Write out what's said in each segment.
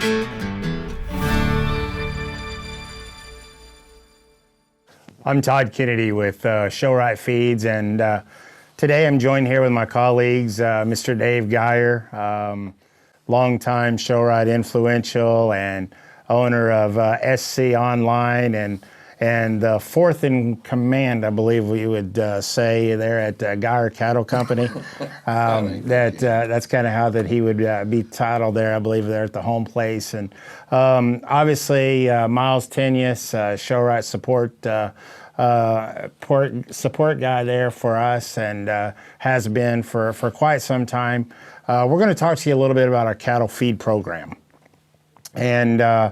I'm Todd Kennedy with Show-Rite Feeds, and today I'm joined here with my colleagues, Mr. Dave Geyer, longtime Show-Rite influential and owner of SC Online, and the fourth in command, I believe we would say, there at Geyer Cattle Company. That's kind of how that he would be titled there, I believe, there at the home place. And obviously, Miles Tenius, Show-Rite support guy there for us, and has been for quite some time. We're going to talk to you a little bit about our cattle feed program, and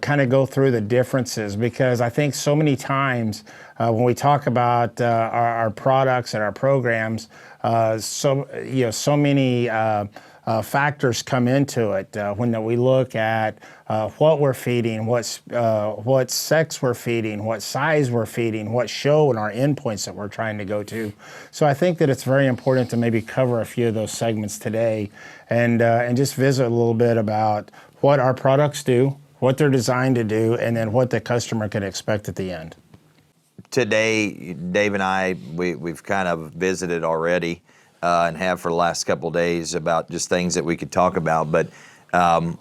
kind of go through the differences, because I think so many times when we talk about our products and our programs, so many factors come into it when we look at what we're feeding, what sex we're feeding, what size we're feeding, what show and our endpoints that we're trying to go to. So I think that it's very important to maybe cover a few of those segments today, and just visit a little bit about what our products do, what they're designed to do, and then what the customer can expect at the end. Today, Dave and I, we've kind of visited already and have for the last couple of days about just things that we could talk about. But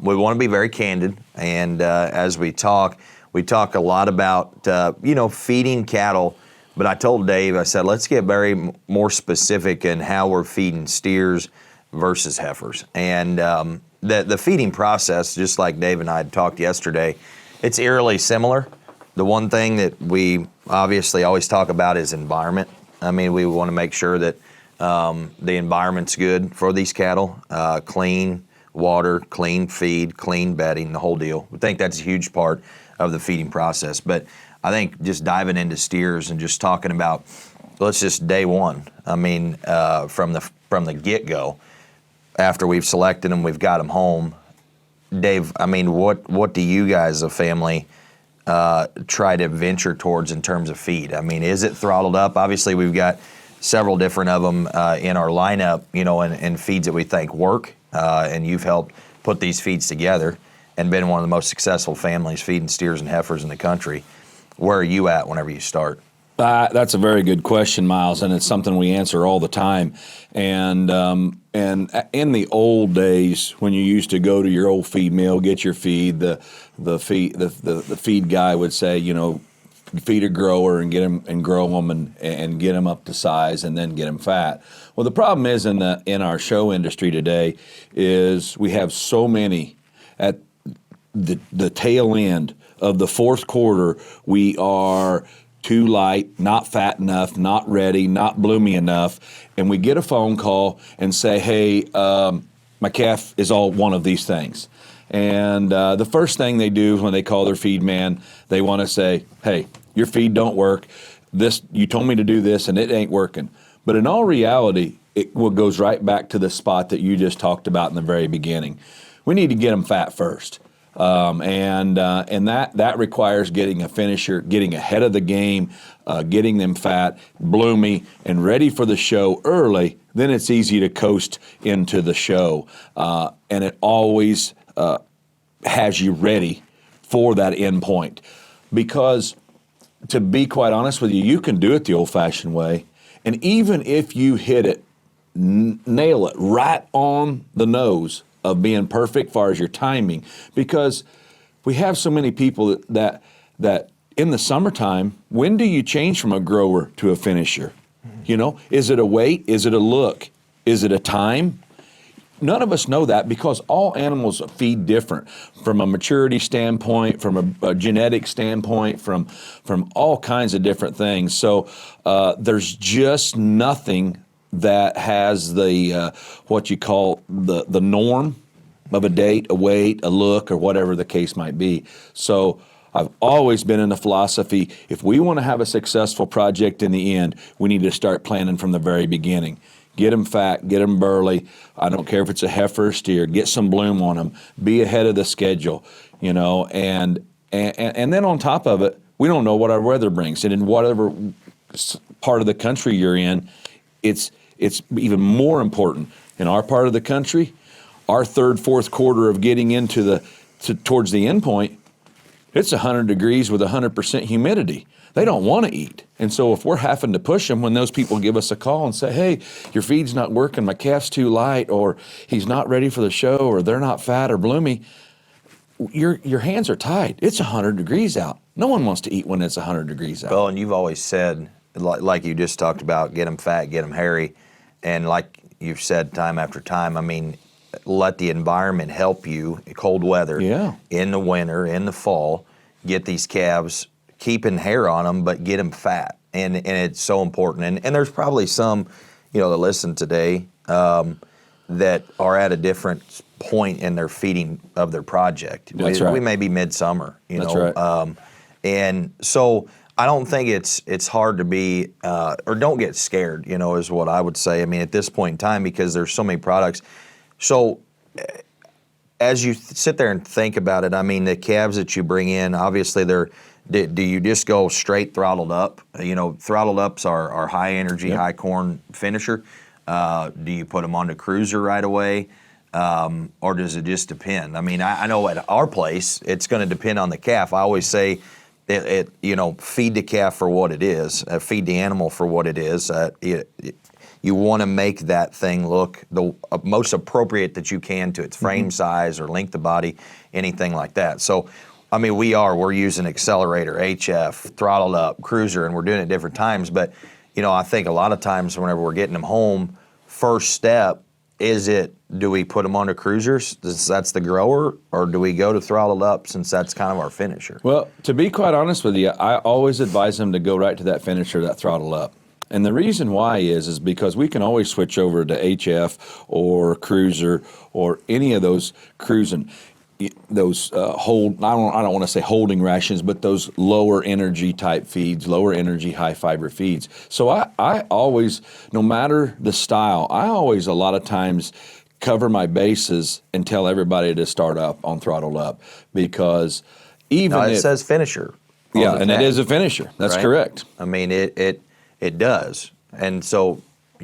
we want to be very candid, and as we talk a lot about, feeding cattle. But I told Dave, I said, let's get very more specific in how we're feeding steers versus heifers. And the feeding process, just like Dave and I had talked yesterday, it's eerily similar. The one thing that we obviously always talk about is environment. I mean, we want to make sure that the environment's good for these cattle, clean water, clean feed, clean bedding, the whole deal. We think that's a huge part of the feeding process. But I think just diving into steers and just talking about, let's just day one. I mean, from the get-go, after we've selected them, we've got them home. Dave, I mean, what do you guys as a family try to venture towards in terms of feed? I mean, is it throttled up? Obviously, we've got several different of them in our lineup, and feeds that we think work. And you've helped put these feeds together and been one of the most successful families feeding steers and heifers in the country. Where are you at whenever you start? That's a very good question, Miles, and it's something we answer all the time. And in the old days, when you used to go to your old feed mill, get your feed, the feed guy would say, feed a grower and get them and grow them and get them up to size and then get them fat. Well, the problem is in our show industry today is we have so many at the tail end of the fourth quarter. We are too light, not fat enough, not ready, not bloomy enough, and we get a phone call and say, hey, my calf is all one of these things. And the first thing they do when they call their feed man, they want to say, hey, your feed don't work. You told me to do this and it ain't working. But in all reality, it goes right back to the spot that you just talked about in the very beginning. We need to get them fat first. And that requires getting a finisher, getting ahead of the game, getting them fat, bloomy, and ready for the show early. Then it's easy to coast into the show. And it always has you ready for that end point. Because to be quite honest with you, you can do it the old-fashioned way. And even if you hit it, nail it right on the nose of being perfect as far as your timing, because we have so many people that in the summertime, when do you change from a grower to a finisher? Is it a weight? Is it a look? Is it a time? None of us know that, because all animals feed different from a maturity standpoint, from a genetic standpoint, from all kinds of different things. So there's just nothing that has the what you call the norm of a date, a weight, a look, or whatever the case might be. So I've always been in the philosophy, if we want to have a successful project in the end, we need to start planning from the very beginning. Get them fat, get them burly. I don't care if it's a heifer or steer. Get some bloom on them. Be ahead of the schedule, and then on top of it, we don't know what our weather brings. And in whatever part of the country you're in, it's even more important. In our part of the country, our third, fourth quarter of getting into towards the end point, it's 100 degrees with 100% humidity. They don't want to eat. And so if we're having to push them, when those people give us a call and say, hey, your feed's not working, my calf's too light, or he's not ready for the show, or they're not fat or bloomy, your hands are tied. It's 100 degrees out. No one wants to eat when it's 100 degrees out. Well, and you've always said, like you just talked about, get them fat, get them hairy. And like you've said time after time, I mean, let the environment help you, cold weather, in the winter, in the fall, get these calves keeping hair on them, but get them fat. And it's so important. And there's probably some, that listen today that are at a different point in their feeding of their project. That's right. We may be midsummer, That's right. And so I don't think it's hard to be, or don't get scared, is what I would say. I mean, at this point in time, because there's so many products. So as you sit there and think about it, I mean, the calves that you bring in, obviously do you just go straight throttled up? Throttled ups are high energy, high corn finisher. Do you put them on the cruiser right away? Or does it just depend? I mean, I know at our place, it's going to depend on the calf. I always say, feed the calf for what it is, feed the animal for what it is. You want to make that thing look the most appropriate that you can to its frame size or length of body, anything like that. So, I mean, we're using accelerator, HF, throttled up, cruiser, and we're doing it at different times. But, I think a lot of times whenever we're getting them home, first step, do we put them on the cruisers since that's the grower, or do we go to throttled up since that's kind of our finisher? Well, to be quite honest with you, I always advise them to go right to that finisher, that throttle up. And the reason why is because we can always switch over to HF or cruiser or any of those cruising, those I don't want to say holding rations, but those lower energy type feeds, lower energy, high fiber feeds. So I always, no matter the style, I always a lot of times cover my bases and tell everybody to start up on throttle up, because it says finisher. Yeah, and it is a finisher. That's correct. I mean, it does. And so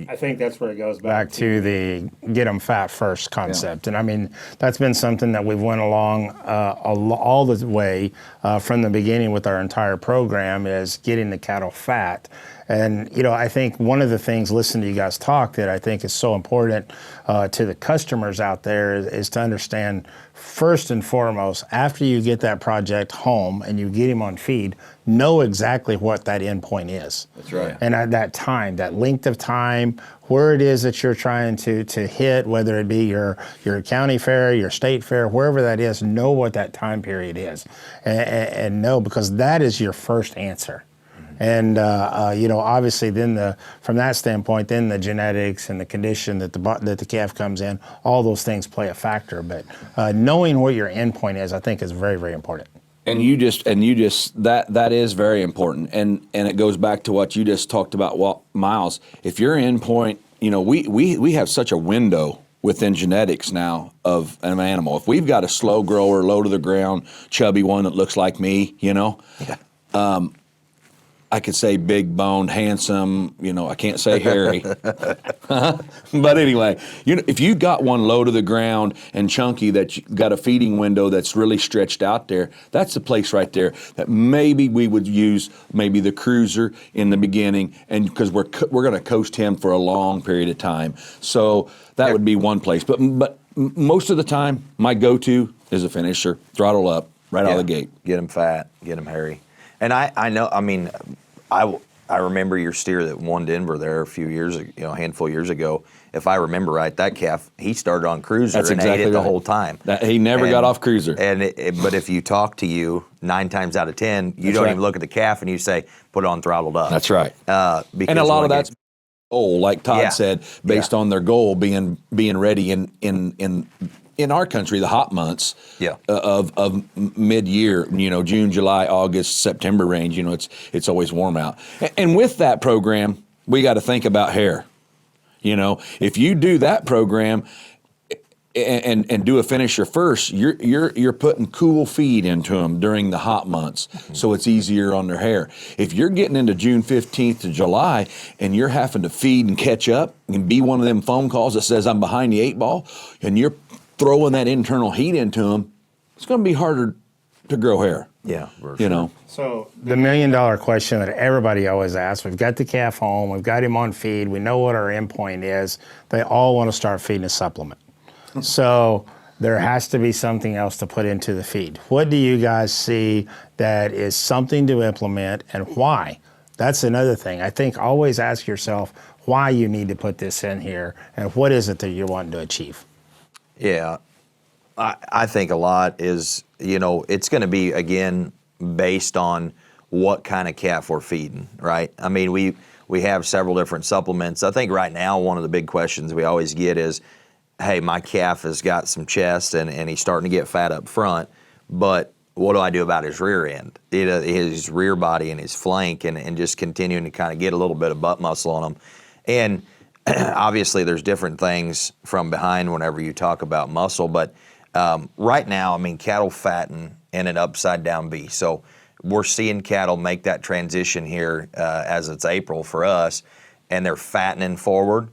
I think that's where it goes back to the get them fat first concept. And I mean, that's been something that we've went along all the way from the beginning with our entire program, is getting the cattle fat. And, I think one of the things, listening to you guys talk, that I think is so important to the customers out there is to understand, first and foremost, after you get that project home and you get him on feed, know exactly what that end point is. That's right. And at that time, that length of time, where it is that you're trying to hit, whether it be your county fair, your state fair, wherever that is, know what that time period is. And know, because that is your first answer. And obviously, then from that standpoint, then the genetics and the condition that the calf comes in, all those things play a factor. But knowing what your endpoint is, I think, is very, very important. And that is very important. And it goes back to what you just talked about, Miles. If your endpoint, we have such a window within genetics now of an animal. If we've got a slow grower, low to the ground, chubby one that looks like me, I could say big boned, handsome, I can't say hairy. But anyway, if you got one low to the ground and chunky that you got a feeding window that's really stretched out there, that's the place right there that maybe we would use maybe the cruiser in the beginning, and because we're going to coast him for a long period of time. So that would be one place. But most of the time, my go-to is a finisher, throttle up, right out of the gate. Get him fat, get him hairy. And I know, I mean, I remember your steer that won Denver there a few years ago, a handful of years ago. If I remember right, that calf, he started on cruiser and ate it the whole time. He never got off cruiser. But if you talk to you 9 times out of 10, you don't even look at the calf and you say, put it on throttled up. That's right. And a lot of that's goal, like Todd said, based on their goal being ready in our country, the hot months of mid-year, June, July, August, September range, it's always warm out. And with that program, we got to think about hair. If you do that program and do a finisher first, you're putting cool feed into them during the hot months, so it's easier on their hair. If you're getting into June 15th to July and you're having to feed and catch up and be one of them phone calls that says I'm behind the 8 ball, and you're throwing that internal heat into them, it's going to be harder to grow hair. Yeah, for You sure. know, So the $1 million question that everybody always asks, we've got the calf home, we've got him on feed, we know what our endpoint is. They all want to start feeding a supplement. So there has to be something else to put into the feed. What do you guys see that is something to implement, and why? That's another thing. I think always ask yourself why you need to put this in here and what is it that you're wanting to achieve. Yeah, I think a lot is, it's going to be, again, based on what kind of calf we're feeding, right? I mean, we have several different supplements. I think right now one of the big questions we always get is, hey, my calf has got some chest and he's starting to get fat up front, but what do I do about his rear end, his rear body and his flank, and just continuing to kind of get a little bit of butt muscle on him? And obviously there's different things from behind whenever you talk about muscle, but right now, I mean, cattle fatten in an upside down V. So we're seeing cattle make that transition here as it's April for us, and they're fattening forward,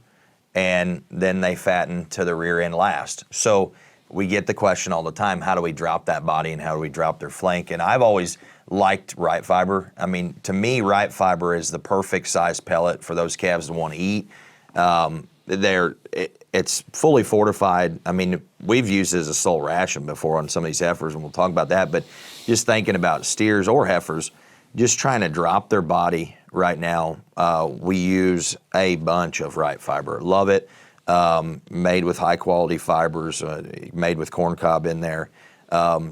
and then they fatten to the rear end last. So we get the question all the time, how do we drop that body and how do we drop their flank? And I've always liked Right Fiber. I mean, to me, Right Fiber is the perfect size pellet for those calves to want to eat. It's fully fortified. I mean, we've used it as a sole ration before on some of these heifers, and we'll talk about that. But just thinking about steers or heifers, just trying to drop their body right now, we use a bunch of Right Fiber. Love it. Made with high quality fibers, made with corn cob in there.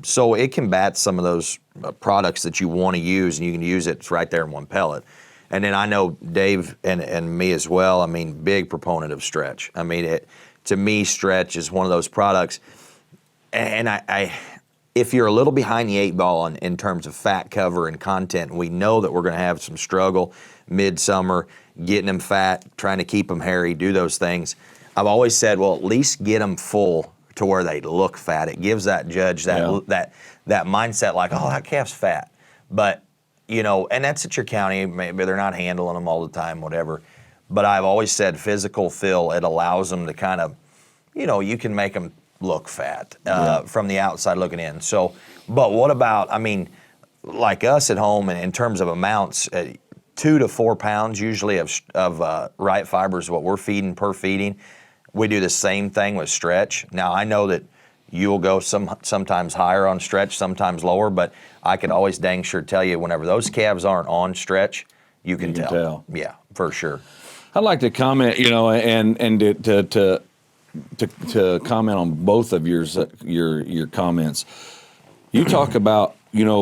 So it combats some of those products that you want to use, and you can use it. It's right there in one pellet. And then I know Dave and me as well, I mean, big proponent of Stretch. I mean, to me, Stretch is one of those products. And if you're a little behind the 8 ball in terms of fat cover and content, we know that we're going to have some struggle midsummer, getting them fat, trying to keep them hairy, do those things. I've always said, well, at least get them full to where they look fat. It gives that judge that mindset like, oh, that calf's fat. But and that's at your county. Maybe they're not handling them all the time, whatever. But I've always said physical fill, it allows them to kind of, you can make them look fat from the outside looking in. So, but what about, I mean, like us at home, and in terms of amounts, 2 to 4 pounds usually of Right Fiber is what we're feeding per feeding. We do the same thing with Stretch. Now, I know that you'll go sometimes higher on Stretch, sometimes lower, but I can always dang sure tell you whenever those calves aren't on Stretch, you can tell. Yeah, for sure. I'd like to comment, and to comment on both of your comments. You talk about,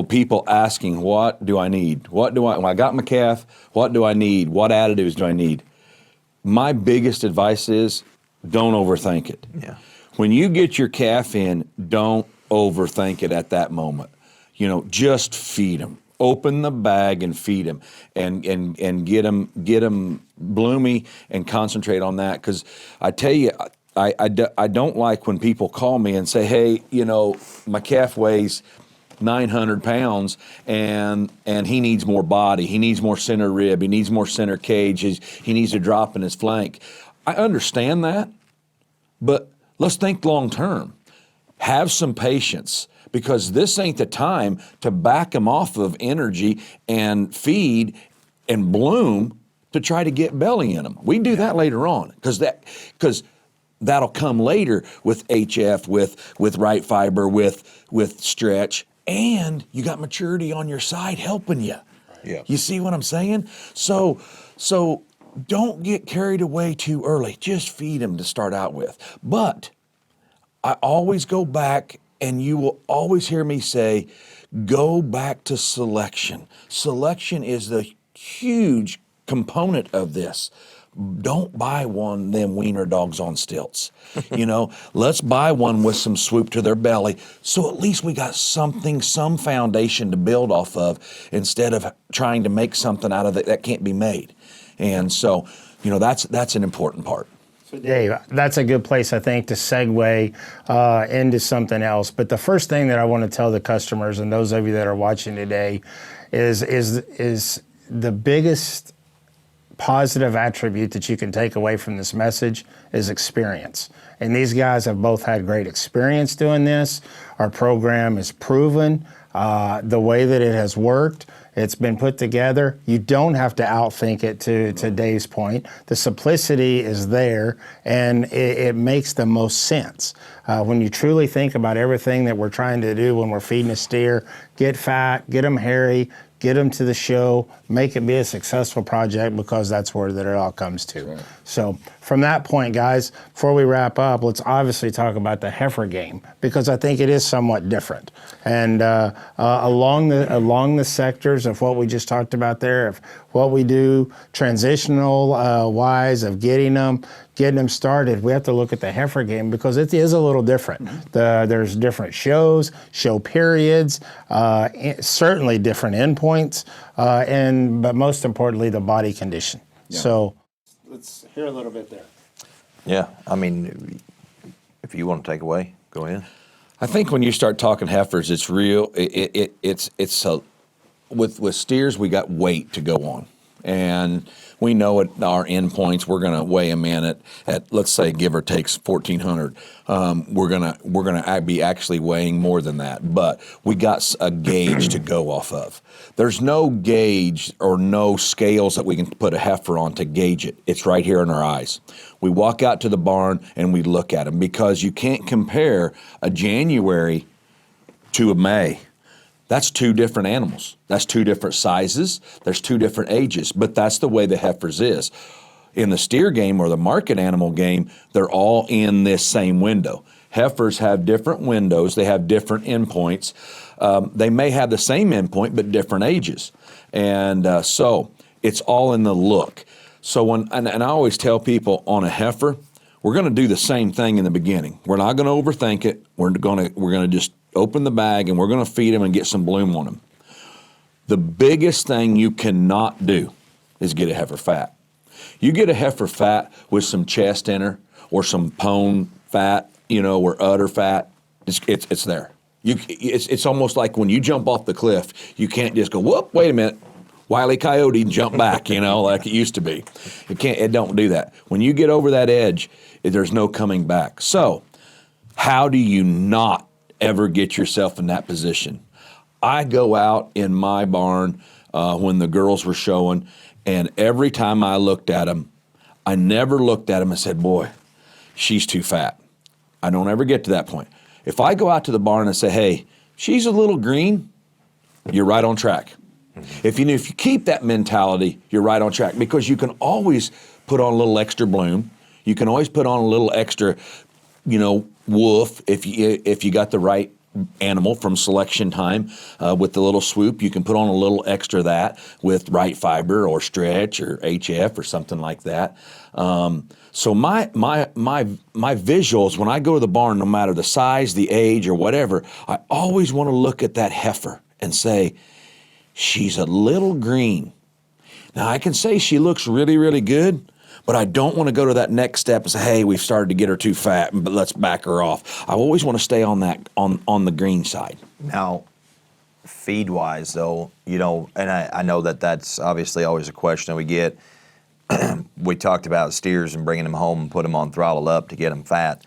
people asking, what do I need? When I got my calf, what do I need? What additives do I need? My biggest advice is don't overthink it. Yeah. When you get your calf in, don't overthink it at that moment. Just feed them. Open the bag and feed them, and get them bloomy and concentrate on that. Because I tell you, I don't like when people call me and say, hey, my calf weighs 900 pounds and he needs more body. He needs more center rib. He needs more center cage. He needs to drop in his flank. I understand that, but let's think long term. Have some patience, because this ain't the time to back them off of energy and feed and bloom to try to get belly in them. We do that later on, because that'll come later with HF, with Right Fiber, with Stretch, and you got maturity on your side helping you. Yeah. You see what I'm saying? So don't get carried away too early. Just feed them to start out with. But I always go back, and you will always hear me say, go back to selection. Selection is the huge component of this. Don't buy one them wiener dogs on stilts. Let's buy one with some swoop to their belly, so at least we got some foundation to build off of, instead of trying to make something out of it that can't be made. And so, that's an important part. So Dave, that's a good place, I think, to segue into something else. But the first thing that I want to tell the customers and those of you that are watching today is the biggest positive attribute that you can take away from this message is experience. And these guys have both had great experience doing this. Our program is proven the way that it has worked. It's been put together. You don't have to outthink it, to Dave's point. The simplicity is there, and it makes the most sense. When you truly think about everything that we're trying to do when we're feeding a steer, get fat, get them hairy, get them to the show, make it be a successful project, because that's where that it all comes to. Right. So from that point, guys, before we wrap up, let's obviously talk about the heifer game, because I think it is somewhat different. And along the sectors of what we just talked about there, of what we do transitional wise of getting them started, we have to look at the heifer game, because it is a little different. Mm-hmm. There's different shows, show periods, certainly different endpoints, but most importantly, the body condition. Yeah. So let's hear a little bit there. Yeah, I mean, if you want to take away, go ahead. I think when you start talking heifers, it's real. With steers, we got weight to go on, and we know at our endpoints we're going to weigh them in at let's say give or takes 1,400. We're gonna be actually weighing more than that, but we got a gauge to go off of. There's no gauge or no scales that we can put a heifer on to gauge it. It's right here in our eyes. We walk out to the barn and we look at them, because you can't compare a January to a May. That's two different animals. That's two different sizes. There's two different ages, but that's the way the heifers is. In the steer game or the market animal game, they're all in this same window. Heifers have different windows. They have different endpoints. They may have the same endpoint, but different ages. And so it's all in the look. So and I always tell people on a heifer, we're going to do the same thing in the beginning. We're not going to overthink it. We're going to just open the bag and we're going to feed them and get some bloom on them. The biggest thing you cannot do is get a heifer fat. You get a heifer fat with some chest inner or some pone fat, or udder fat, it's there. It's almost like when you jump off the cliff, you can't just go, whoop, wait a minute, Wile E. Coyote, and jump back, like it used to be. It don't do that. When you get over that edge, there's no coming back. So how do you not ever get yourself in that position? I go out in my barn when the girls were showing, and every time I looked at them, I never looked at them and said, boy, she's too fat. I don't ever get to that point. If I go out to the barn and say, hey, she's a little green, you're right on track. If you keep that mentality, you're right on track, because you can always put on a little extra bloom. You can always put on a little extra, woof if you got the right animal from selection time with the little swoop. You can put on a little extra that with right fiber or stretch or HF or something like that. So my visuals when I go to the barn, no matter the size, the age, or whatever, I always want to look at that heifer and say, she's a little green. Now I can say she looks really, really good, but I don't want to go to that next step and say, hey, we've started to get her too fat, but let's back her off. I always want to stay on that on the green side. Now, feed-wise, though, and I know that's obviously always a question that we get. We talked about steers and bringing them home and put them on throttle up to get them fat.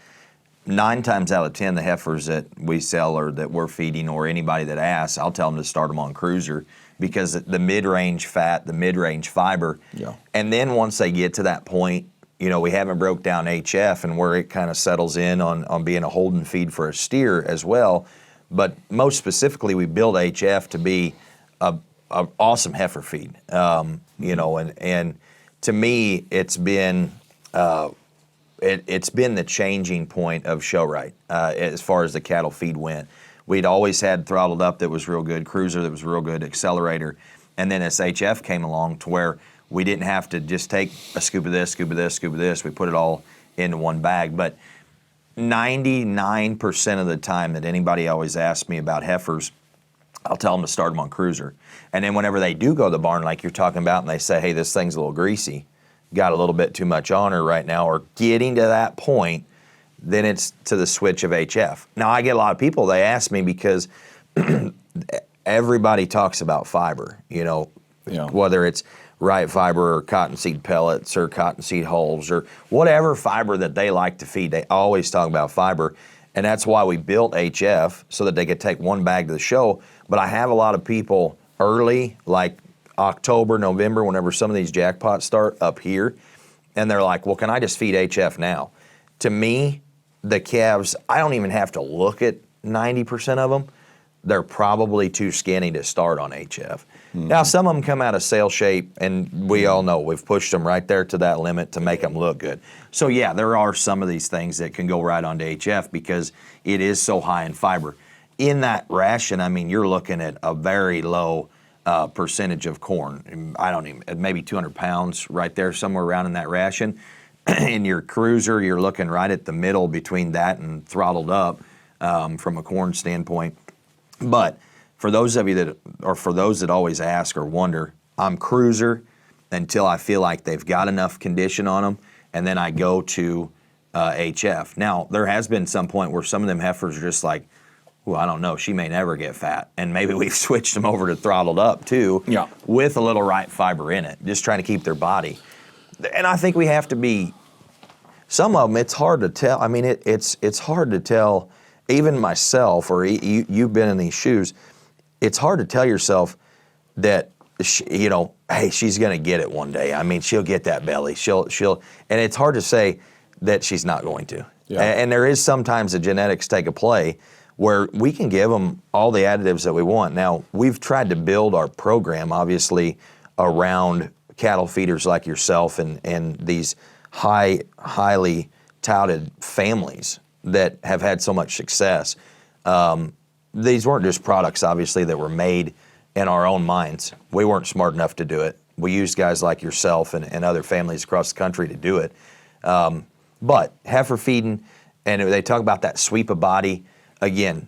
9 times out of 10, the heifers that we sell or that we're feeding, or anybody that asks, I'll tell them to start them on cruiser, because the mid-range fat, the mid-range fiber, and then once they get to that point, we haven't broke down HF and where it kind of settles in on being a holding feed for a steer as well. But most specifically, we build HF to be a awesome heifer feed, and to me, it's been the changing point of Show-Rite as far as the cattle feed went. We'd always had throttled up that was real good, cruiser that was real good, accelerator, and then as HF came along to where we didn't have to just take a scoop of this, scoop of this, scoop of this. We put it all into one bag. But 99% of the time that anybody always asks me about heifers, I'll tell them to start them on cruiser. And then whenever they do go to the barn, like you're talking about, and they say, hey, this thing's a little greasy, got a little bit too much on her right now, or getting to that point, then it's to the switch of HF. Now, I get a lot of people, they ask me because everybody talks about fiber, whether it's Right fiber or cottonseed pellets or cottonseed hulls or whatever fiber that they like to feed. They always talk about fiber. And that's why we built HF, so that they could take one bag to the show. But I have a lot of people early, like October, November, whenever some of these jackpots start up here, and they're like, well, can I just feed HF now? To me, the calves, I don't even have to look at 90% of them. They're probably too skinny to start on HF. Now, some of them come out of sail shape, and we all know we've pushed them right there to that limit to make them look good. So, yeah, there are some of these things that can go right onto HF because it is so high in fiber. In that ration, I mean, you're looking at a very low percentage of corn. I don't even, maybe 200 pounds right there, somewhere around in that ration. In your cruiser, you're looking right at the middle between that and throttled up from a corn standpoint. But for those of you that, or for those that always ask or wonder, I'm cruiser until I feel like they've got enough condition on them, and then I go to HF. Now, there has been some point where some of them heifers are just like, well, I don't know, she may never get fat. And maybe we've switched them over to throttled up too, with a little right fiber in it, just trying to keep their body. And I think we have to be, some of them, it's hard to tell. I mean, it's hard to tell, even myself, or you've been in these shoes, it's hard to tell yourself that, you know, hey, she's going to get it one day. I mean, she'll get that belly. She'll, and it's hard to say that she's not going to. Yeah. And there is sometimes the genetics take a play where we can give them all the additives that we want. Now, we've tried to build our program, obviously, around cattle feeders like yourself and these highly touted families that have had so much success. These weren't just products, obviously, that were made in our own minds. We weren't smart enough to do it. We used guys like yourself and other families across the country to do it. But heifer feeding, and they talk about that sweep of body. Again,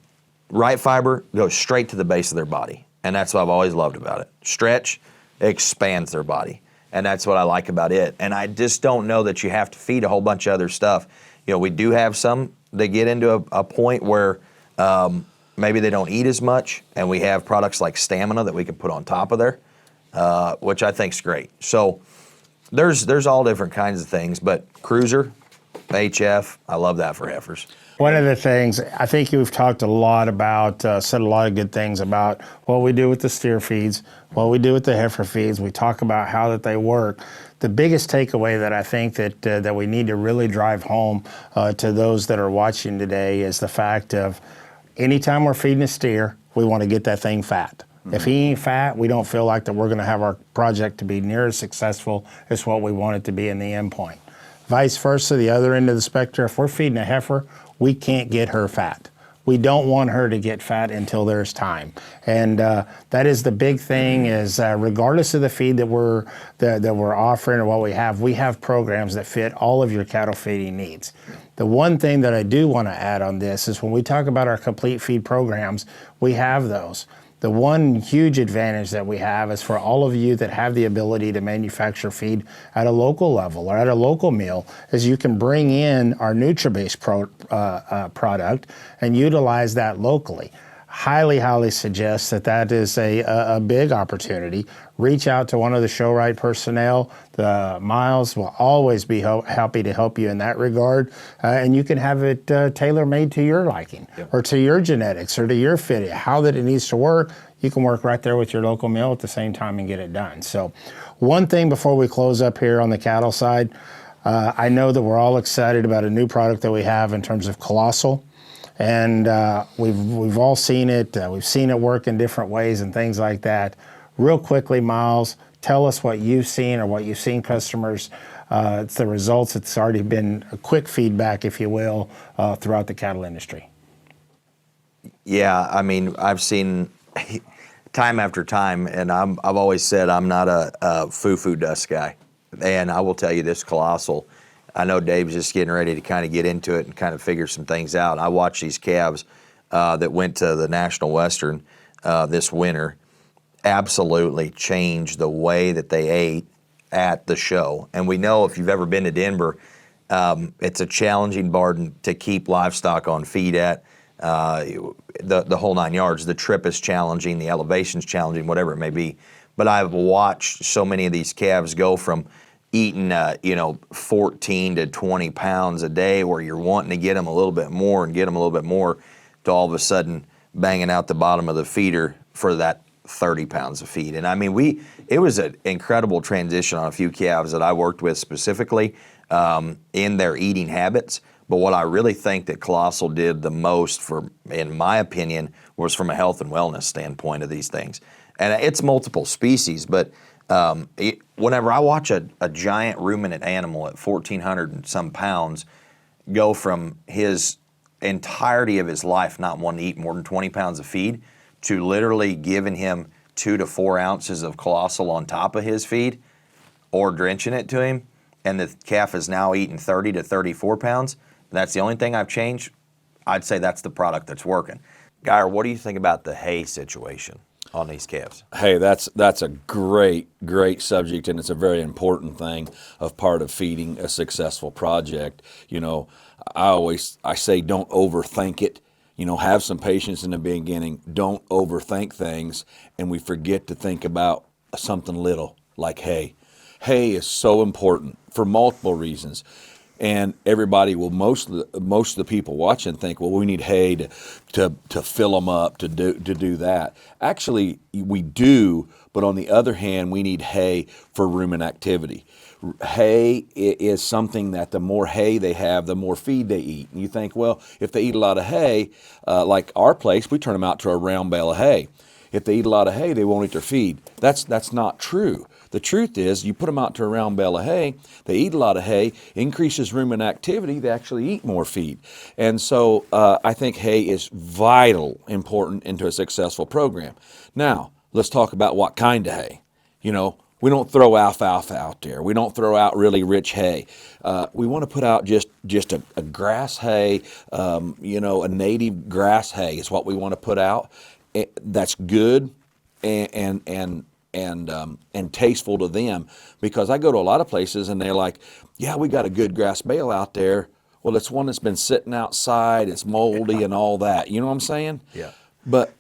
right fiber goes straight to the base of their body. And that's what I've always loved about it. Stretch expands their body. And that's what I like about it. And I just don't know that you have to feed a whole bunch of other stuff. You know, we do have some that get into a point where maybe they don't eat as much, and we have products like Stamina that we can put on top of there, which I think is great. So there's all different kinds of things, but cruiser, HF, I love that for heifers. One of the things, I think you've talked a lot about, said a lot of good things about what we do with the steer feeds, what we do with the heifer feeds. We talk about how that they work. The biggest takeaway that I think that we need to really drive home to those that are watching today is the fact of anytime we're feeding a steer, we want to get that thing fat. Mm-hmm. If he ain't fat, we don't feel like that we're going to have our project to be near as successful as what we want it to be in the end point. Vice versa, the other end of the spectrum, if we're feeding a heifer, we can't get her fat. We don't want her to get fat until there's time. And that is the big thing is regardless of the feed that we're offering or what we have programs that fit all of your cattle feeding needs. The one thing that I do want to add on this is when we talk about our complete feed programs, we have those. The one huge advantage that we have is for all of you that have the ability to manufacture feed at a local level or at a local mill is you can bring in our NutriBase product and utilize that locally. Highly suggest that is a big opportunity. Reach out to one of the Show-Rite personnel. The Miles will always be happy to help you in that regard. And you can have it tailor-made to your liking or to your genetics or to your fit, how that it needs to work. You can work right there with your local mill at the same time and get it done. So one thing before we close up here on the cattle side, I know that we're all excited about a new product that we have in terms of Colossal. And we've all seen it. We've seen it work in different ways and things like that. Real quickly, Miles, tell us what you've seen or what you've seen customers. It's the results. It's already been a quick feedback, if you will, throughout the cattle industry. Yeah, I mean, I've seen time after time, and I've always said I'm not a foo-foo dust guy. And I will tell you this Colossal, I know Dave's just getting ready to kind of get into it and kind of figure some things out. I watched these calves that went to the National Western this winter absolutely change the way that they ate at the show. And we know if you've ever been to Denver, it's a challenging barn to keep livestock on feed at. The whole 9 yards. The trip is challenging, the elevation's challenging, whatever it may be. but I've watched so many of these calves go from eating, 14 to 20 pounds a day, where you're wanting to get them a little bit more and get them a little bit more, to all of a sudden banging out the bottom of the feeder for that 30 pounds of feed. And I mean, it was an incredible transition on a few calves that I worked with specifically in their eating habits. But what I really think that Colossal did the most, in my opinion, was from a health and wellness standpoint of these things. And it's multiple species, but whenever I watch a giant ruminant animal at 1,400 and some pounds go from his entirety of his life not wanting to eat more than 20 pounds of feed to literally giving him 2 to 4 ounces of Colossal on top of his feed, or drenching it to him, and the calf is now eating 30 to 34 pounds, that's the only thing I've changed, I'd say that's the product that's working. Geyer, what do you think about the hay situation on these calves? Hey, that's a great subject, and it's a very important thing of part of feeding a successful project. I say don't overthink it. Have some patience in the beginning. Don't overthink things, and we forget to think about something little like hay. Hay is so important for multiple reasons. And everybody will, most of the people watching think, well, we need hay to fill them up, to do that. Actually, we do, but on the other hand, we need hay for rumen activity. Hay is something that the more hay they have, the more feed they eat. And you think, well, if they eat a lot of hay, like our place, we turn them out to a round bale of hay. If they eat a lot of hay, they won't eat their feed. That's not true. The truth is, you put them out to a round bale of hay, they eat a lot of hay, increases rumen activity, they actually eat more feed. And so I think hay is vital, important into a successful program. Now, let's talk about what kind of hay. We don't throw alfalfa out there. We don't throw out really rich hay. We want to put out just a grass hay, a native grass hay is what we want to put out. That's good and tasteful to them, because I go to a lot of places and they're like, yeah, we got a good grass bale out there. Well, it's one that's been sitting outside, it's moldy and all that. You know what I'm saying? Yeah. But